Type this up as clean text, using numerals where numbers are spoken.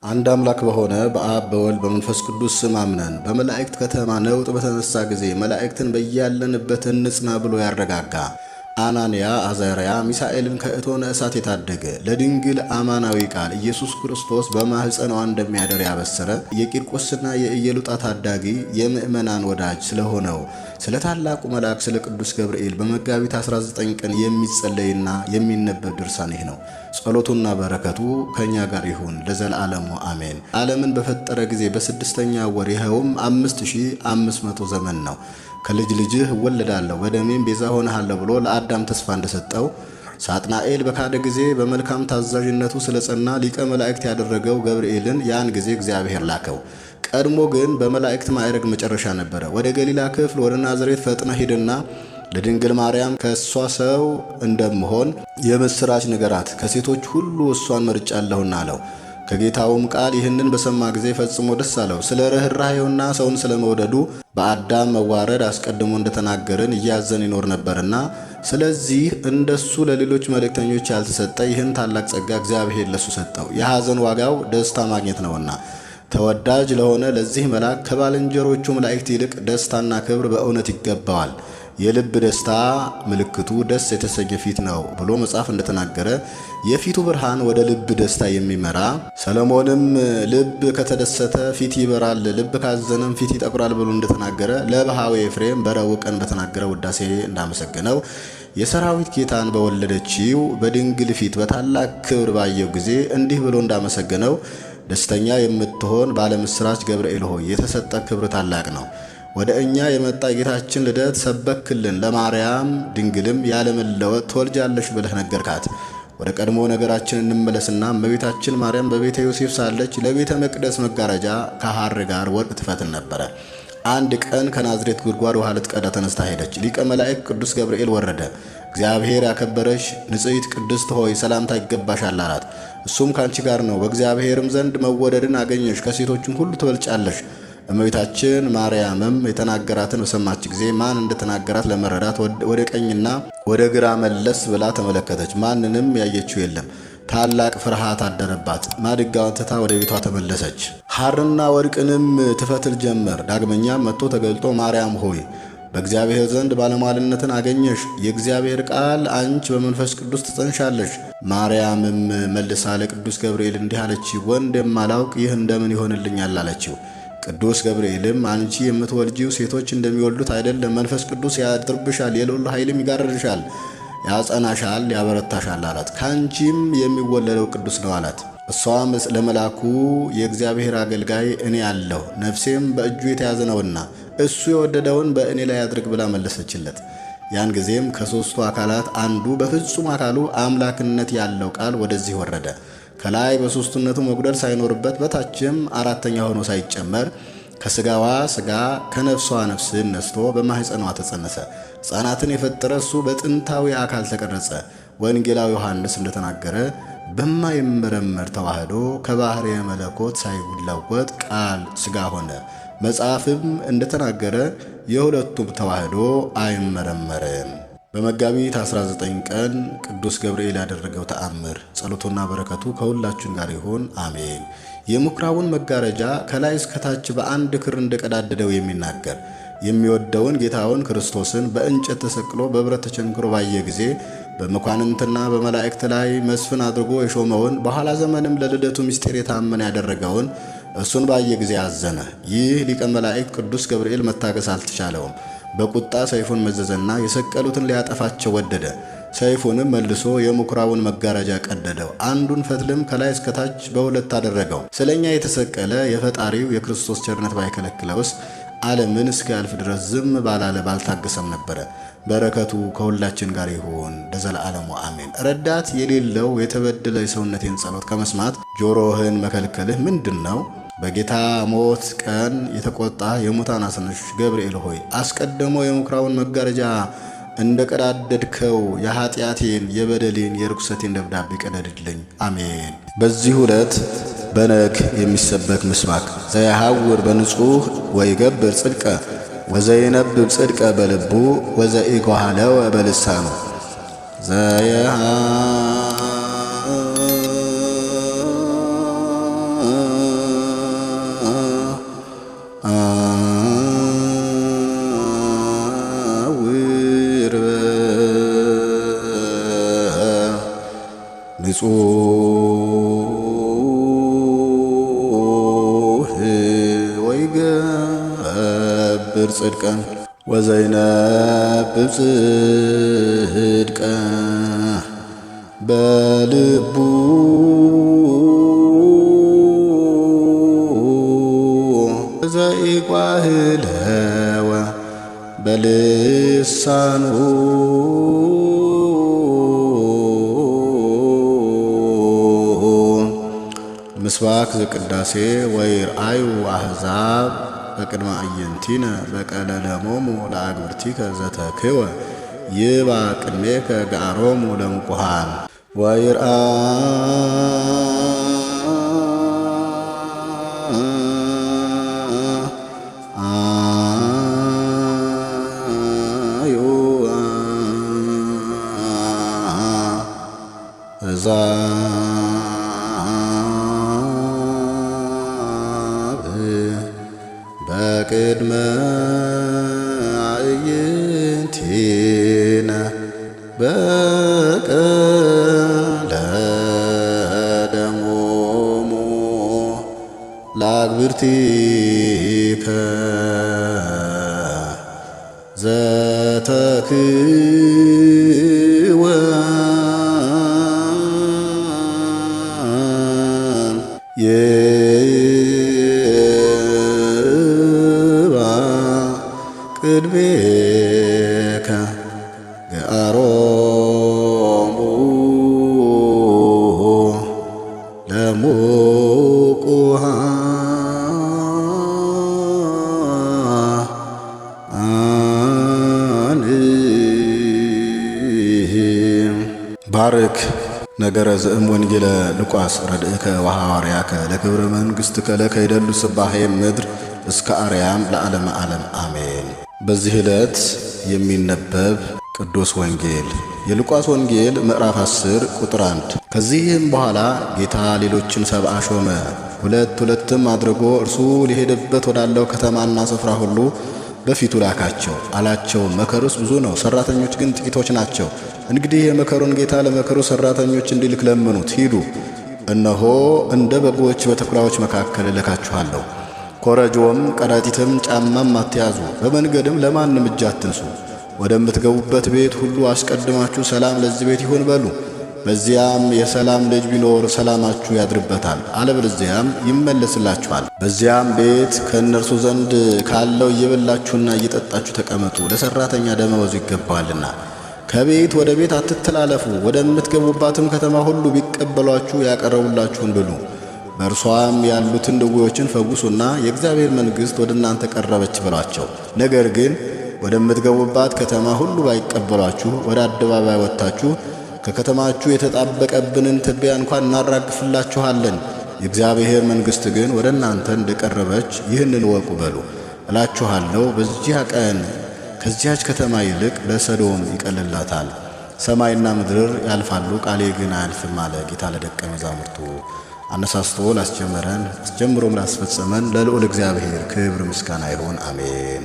አንድ አምላክ በሆነ በአብ በወልድ በመንፈስ ቅዱስ ስም አምነን በመላእክት ከተማ ነውጥ በተነሳ ጊዜ መላእክትን በያለንበት እንጽና ብሎ ያረጋጋ አናንያ አዛርያ ሚሳኤልን ከእቶነ እሳት የታደገ ለድንግል አማናዊ ቃል ኢየሱስ ክርስቶስ በማህፀኗ እንደሚያደር ያበሰረ የቂርቆስና የኢየሉጣ ታዳጊ የምእመናን ወዳጅ ስለሆነው ስለ ታላቁ መልአክ ስለ ቅዱስ ገብርኤል በመጋቢት 19 ቀን የሚጸለይና የሚነበብ ድርሳን ይህ ነው። ጸሎቱና በረከቱ ከኛ ጋር ይሁን ለዘላለሙ አሜን። ዓለምን በፈጠረ ጊዜ በስድስተኛ ወር ይኸውም 5500 ዘመን ነው። ከልጅ ልጅህ እወለዳለሁ በደሜም ቤዛ ሆነሃለሁ ብሎ ለአዳም ተስፋ እንደሰጠው ሳጥናኤል በካደ ጊዜ በመልካም ታዛዥነቱ ስለጸና ሊቀ መላእክት ያደረገው ገብርኤልን ያን ጊዜ እግዚአብሔር ላከው። ቀድሞ ግን በመላእክት ማዕረግ መጨረሻ ነበረ። ወደ ገሊላ ክፍል ወደ ናዝሬት ፈጥነ ሂድና ለድንግል ማርያም ከሷ ሰው እንደምሆን የምስራች ንገራት፣ ከሴቶች ሁሉ እሷን መርጫለሁና አለው። ከጌታውም ቃል ይህንን በሰማ ጊዜ ፈጽሞ ደስ አለው። ስለ ርኅራኄውና ሰውን ስለመውደዱ በአዳም መዋረድ አስቀድሞ እንደተናገርን እያዘን ይኖር ነበርና ስለዚህ እንደሱ ለሌሎች መልእክተኞች ያልተሰጠ ይህን ታላቅ ጸጋ እግዚአብሔር ለሱ ሰጠው። የሐዘን ዋጋው ደስታ ማግኘት ነውና ተወዳጅ ለሆነ ለዚህ መልአክ ከባልንጀሮቹ መላእክት ይልቅ ደስታና ክብር በእውነት ይገባዋል። የልብ ደስታ ምልክቱ ደስ የተሰኘ ፊት ነው ብሎ መጽሐፍ እንደተናገረ የፊቱ ብርሃን ወደ ልብ ደስታ የሚመራ ሰለሞንም ልብ ከተደሰተ ፊት ይበራል፣ ልብ ካዘነም ፊት ይጠቁራል ብሎ እንደተናገረ ለባሃዊ ኤፍሬም በረቡዕ ቀን በተናገረ ውዳሴ እንዳመሰገነው የሰራዊት ጌታን በወለደችው በድንግል ፊት በታላቅ ክብር ባየው ጊዜ እንዲህ ብሎ እንዳመሰገነው ደስተኛ የምትሆን ባለምስራች ገብርኤል ሆይ የተሰጠ ክብር ታላቅ ነው። ወደ እኛ የመጣ ጌታችን ልደት ሰበክልን። ለማርያም ድንግልም ያለመለወጥ ትወልጃለሽ ብለህ ነገርካት። ወደ ቀድሞ ነገራችን እንመለስና እመቤታችን ማርያም በቤተ ዮሴፍ ሳለች ለቤተ መቅደስ መጋረጃ ከሐር ጋር ወርቅ ትፈትን ነበረ። አንድ ቀን ከናዝሬት ጉድጓድ ውሃ ልትቀዳ ተነስታ ሄደች። ሊቀ መላእክት ቅዱስ ገብርኤል ወረደ። እግዚአብሔር ያከበረሽ ንጽሕት ቅድስት ሆይ ሰላምታ ይገባሻል አላት። እሱም ካንቺ ጋር ነው፣ በእግዚአብሔርም ዘንድ መወደድን አገኘሽ፣ ከሴቶችም ሁሉ ትበልጫለሽ። እመቤታችን ማርያምም የተናገራትን በሰማች ጊዜ ማን እንደተናገራት ለመረዳት ወደ ቀኝና ወደ ግራ መለስ ብላ ተመለከተች። ማንንም ያየችው የለም። ታላቅ ፍርሃት አደረባት። ማድጋዋን ትታ ወደ ቤቷ ተመለሰች። ሐርና ወርቅንም ትፈትል ጀመር። ዳግመኛም መጥቶ ተገልጦ ማርያም ሆይ በእግዚአብሔር ዘንድ ባለሟልነትን አገኘሽ፣ የእግዚአብሔር ቃል አንቺ በመንፈስ ቅዱስ ትጸንሻለሽ። ማርያምም መልሳ ለቅዱስ ገብርኤል እንዲህ አለች፣ ወንድ የማላውቅ ይህ እንደምን ይሆንልኛል አለችው። ቅዱስ ገብርኤልም አንቺ የምትወልጂው ሴቶች እንደሚወልዱት አይደለም፣ መንፈስ ቅዱስ ያድርብሻል፣ የልዑል ኃይልም ይጋርድሻል፣ ያጸናሻል፣ ያበረታሻል አላት። ካንቺም የሚወለደው ቅዱስ ነው አላት። እሷም ለመላኩ የእግዚአብሔር አገልጋይ እኔ አለሁ፣ ነፍሴም በእጁ የተያዘ ነውና እሱ የወደደውን በእኔ ላይ አድርግ ብላ መለሰችለት። ያን ጊዜም ከሦስቱ አካላት አንዱ በፍጹም አካሉ አምላክነት ያለው ቃል ወደዚህ ወረደ። ከላይ በሦስትነቱ መጉደል ሳይኖርበት በታችም አራተኛ ሆኖ ሳይጨመር ከሥጋዋ ሥጋ ከነፍሷ ነፍስን ነስቶ በማኅፀኗ ተጸነሰ። ሕፃናትን የፈጠረ እሱ በጥንታዊ አካል ተቀረጸ። ወንጌላዊ ዮሐንስ እንደተናገረ በማይመረመር ተዋህዶ ከባሕርየ መለኮት ሳይለወጥ ቃል ሥጋ ሆነ። መጽሐፍም እንደተናገረ የሁለቱም ተዋህዶ አይመረመርም። በመጋቢት 19 ቀን ቅዱስ ገብርኤል ያደረገው ተአምር ጸሎቱና በረከቱ ከሁላችን ጋር ይሁን አሜን። የምኵራቡን መጋረጃ ከላይ እስከታች በአንድ ክር እንደቀዳደደው የሚናገር የሚወደውን ጌታውን ክርስቶስን በእንጨት ተሰቅሎ በብረት ተቸንክሮ ባየ ጊዜ በመኳንንትና በመላእክት ላይ መስፍን አድርጎ የሾመውን በኋላ ዘመንም ለልደቱ ምስጢር የታመነ ያደረገውን እሱን ባየ ጊዜ አዘነ። ይህ ሊቀ መላእክት ቅዱስ ገብርኤል መታገስ አልተቻለውም። በቁጣ ሰይፉን መዘዘና የሰቀሉትን ሊያጠፋቸው ወደደ። ሰይፉንም መልሶ የምኵራቡን መጋረጃ ቀደደው። አንዱን ፈትልም ከላይ እስከታች በሁለት አደረገው። ስለኛ የተሰቀለ የፈጣሪው የክርስቶስ ቸርነት ባይከለክለውስ ዓለምን እስኪያልፍ ድረስ ዝም ባላለ ባልታገሰም ነበረ። በረከቱ ከሁላችን ጋር ይሁን ለዘላለሙ አሜን። ረዳት የሌለው የተበደለ የሰውነቴን ጸሎት ከመስማት ጆሮህን መከልከልህ ምንድን ነው? በጌታ ሞት ቀን የተቆጣ የሙታን አስነሽ ገብርኤል ሆይ አስቀድሞ የምኵራቡን መጋረጃ እንደ ቀዳደድከው የኃጢአቴን የበደሌን የርኩሰቴን ደብዳቤ ቀደድልኝ አሜን። በዚህ ዕለት በነግ የሚሰበክ ምስባክ ዘያሐውር በንጹሕ ወይገብር ጽድቀ ወዘይነብብ ጽድቀ በልቡ ወዘኢጓሃለወ በልሳኑ ዘያሐውር ጽድቀ ወዘይነብብ ጽድቀ በልቡ ዘይጓህለወ በልሳኑ ምስባክ ዘቅዳሴ ወይርአዩ አሕዛብ በቅድመ አዕይንቲነ በቀለለሞሙ ለአግብርቲከ ዘተክወ ይባ ቅድሜከ ገአሮሙ ለምቁሃን በቅድመ አዕይንቲነ በቀለለሞሙ ለአግብርቲከ ዘተክወ ቅድሜከ ገአሮሙ ለምቁሃን ባርክ ነገረ ዘእም ወንጌለ ሉቃስ ረድእከ ወሐዋርያከ ለክብረ መንግሥትከ ለከ ይደሉ ስባሄ ምድር እስከ አርያም ለዓለመ ዓለም አሜን። በዚህ ዕለት የሚነበብ ቅዱስ ወንጌል የሉቃስ ወንጌል ምዕራፍ 10 ቁጥር 1። ከዚህም በኋላ ጌታ ሌሎችን 70 ሾመ፣ ሁለትም አድርጎ እርሱ ሊሄድበት ወዳለው ከተማና ስፍራ ሁሉ በፊቱ ላካቸው። አላቸው፣ መከሩስ ብዙ ነው፣ ሠራተኞች ግን ጥቂቶች ናቸው። እንግዲህ የመከሩን ጌታ ለመከሩ ሠራተኞች እንዲልክ ለምኑት። ሂዱ፣ እነሆ እንደ በጎች በተኩላዎች መካከል እልካችኋለሁ። ኮረጆም ከረጢትም ጫማም አትያዙ፣ በመንገድም ለማንም እጅ አትንሱ። ወደምትገቡበት ቤት ሁሉ አስቀድማችሁ ሰላም ለዚህ ቤት ይሁን በሉ። በዚያም የሰላም ልጅ ቢኖር ሰላማችሁ ያድርበታል፣ አለበለዚያም ይመለስላችኋል። በዚያም ቤት ከእነርሱ ዘንድ ካለው እየበላችሁና እየጠጣችሁ ተቀመጡ፣ ለሠራተኛ ደመወዙ ይገባዋልና። ከቤት ወደ ቤት አትተላለፉ። ወደምትገቡባትም ከተማ ሁሉ ቢቀበሏችሁ ያቀረቡላችሁን ብሉ። በእርሷም ያሉትን ድውዮችን ፈውሱና የእግዚአብሔር መንግሥት ወደ እናንተ ቀረበች በሏቸው። ነገር ግን ወደምትገቡባት ከተማ ሁሉ ባይቀበሏችሁ ወደ አደባባይ ወጥታችሁ ከከተማችሁ የተጣበቀብንን ትቢያ እንኳን እናራግፍላችኋለን፣ የእግዚአብሔር መንግሥት ግን ወደ እናንተ እንደቀረበች ይህንን ወቁ በሉ። እላችኋለሁ በዚያ ቀን ከዚያች ከተማ ይልቅ ለሰዶም ይቀልላታል። ሰማይና ምድር ያልፋሉ፣ ቃሌ ግን አያልፍም አለ ጌታ ለደቀ መዛሙርቱ። አነሳስቶ ላስጀመረን አስጀምሮም ላስፈጸመን ለልዑል እግዚአብሔር ክብር ምስጋና ይሁን፣ አሜን።